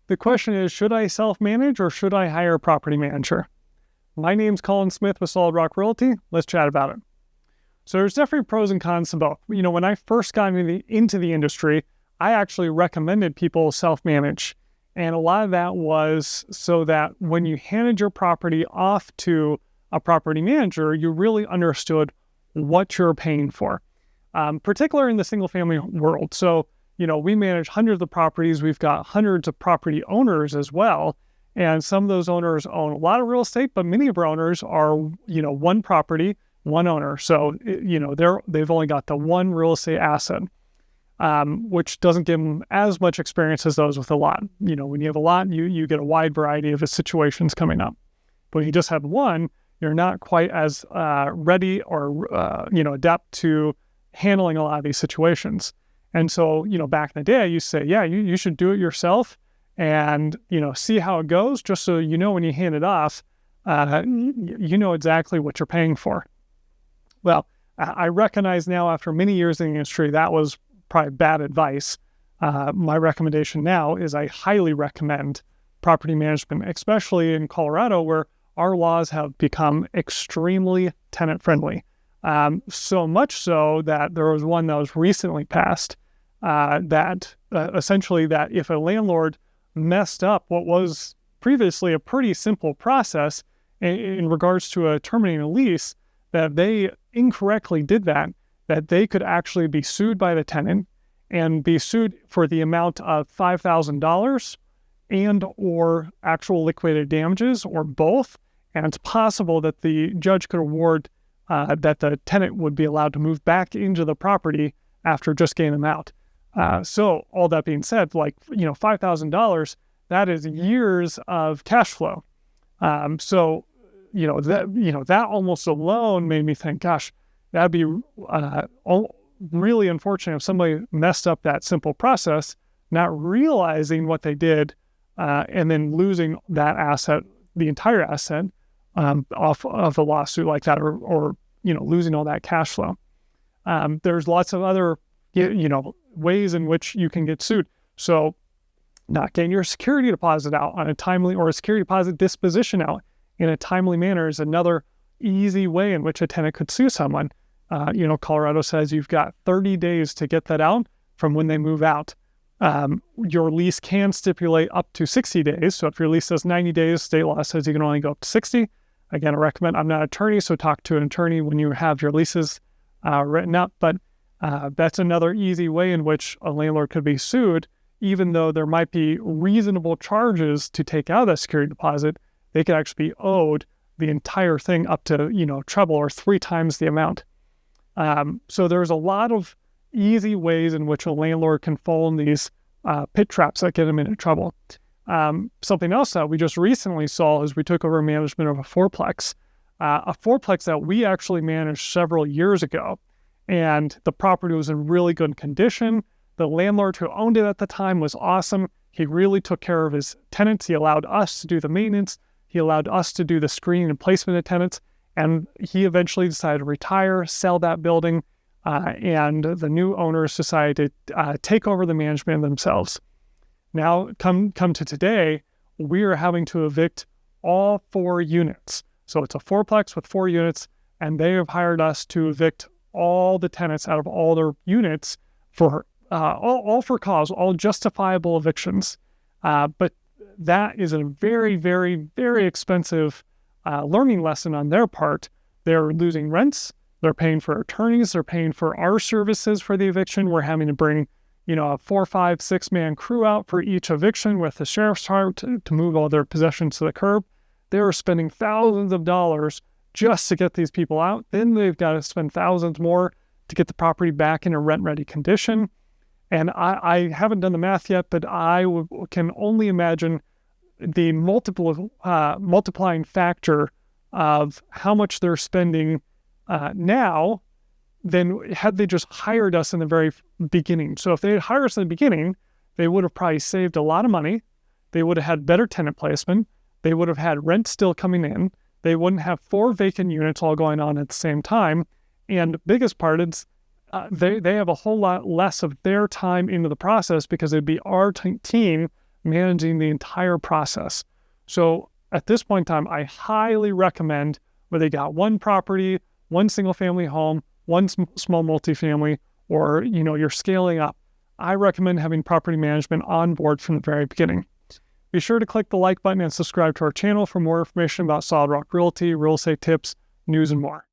The question is, should I self-manage or should I hire a property manager? My name's Colin Smith with Solid Rock Realty. Let's chat about it. So there's definitely pros and cons to both. When I first got into the industry, I actually recommended people self-manage. And a lot of that was so that when you handed your property off to a property manager, you really understood what you're paying for, particularly in the single-family world. So, we manage hundreds of properties. We've got hundreds of property owners as well. And some of those owners own a lot of real estate, but many of our owners are, one property, one owner. So, they've only got the one real estate asset, which doesn't give them as much experience as those with a lot. When you have a lot, you get a wide variety of situations coming up. But when you just have one, you're not quite as ready or, adept to handling a lot of these situations. And so, back in the day, I used to say, yeah, you should do it yourself and, see how it goes, just so when you hand it off, you know exactly what you're paying for. Well, I recognize now after many years in the industry, that was probably bad advice. My recommendation now is I highly recommend property management, especially in Colorado, where our laws have become extremely tenant-friendly. So much so that there was one that was recently passed that essentially that if a landlord messed up what was previously a pretty simple process in regards to terminating a lease, that they incorrectly did that they could actually be sued by the tenant and be sued for the amount of $5,000 and or actual liquidated damages or both. And it's possible that the judge could award that the tenant would be allowed to move back into the property after just getting them out. So all that being said, $5,000, that is years of cash flow. So that almost alone made me think, gosh, that'd be really unfortunate if somebody messed up that simple process, not realizing what they did, and then losing that asset, the entire asset, off of a lawsuit like that, or losing all that cash flow. There's lots of other, ways in which you can get sued. So not getting your security deposit out on a timely, or a security deposit disposition out in a timely manner is another easy way in which a tenant could sue someone. Colorado says you've got 30 days to get that out from when they move out. Your lease can stipulate up to 60 days. So if your lease says 90 days, state law says you can only go up to 60. Again, I recommend, I'm not an attorney, so talk to an attorney when you have your leases written up. But that's another easy way in which a landlord could be sued, even though there might be reasonable charges to take out of that security deposit. They could actually be owed the entire thing up to, treble or 3 times the amount. So there's a lot of easy ways in which a landlord can fall in these pit traps that get them into trouble. Something else that we just recently saw is we took over management of a fourplex that we actually managed several years ago. And the property was in really good condition. The landlord who owned it at the time was awesome. He really took care of his tenants. He allowed us to do the maintenance. He allowed us to do the screening and placement of tenants. And he eventually decided to retire, sell that building, and the new owners decided to take over the management themselves. Now, come to today, we are having to evict all 4 units. So it's a fourplex with 4 units, and they have hired us to evict all the tenants out of all their units for all for cause, all justifiable evictions. But that is a very, very, very expensive learning lesson on their part. They're losing rents. They're paying for attorneys. They're paying for our services for the eviction. We're having to bring, a 4, 5, 6-man crew out for each eviction with the sheriff's department to move all their possessions to the curb. They were spending thousands of dollars just to get these people out. Then they've got to spend thousands more to get the property back in a rent-ready condition. And I haven't done the math yet, but I can only imagine the multiplying factor of how much they're spending now than had they just hired us in the very beginning. So if they had hired us in the beginning, they would have probably saved a lot of money. They would have had better tenant placement. They would have had rent still coming in. They wouldn't have 4 vacant units all going on at the same time. And the biggest part is they have a whole lot less of their time into the process because it'd be our team managing the entire process. So at this point in time, I highly recommend, whether you got one property, one single family home, one small multifamily, or you're scaling up, I recommend having property management on board from the very beginning. Be sure to click the like button and subscribe to our channel for more information about Solid Rock Realty, real estate tips, news, and more.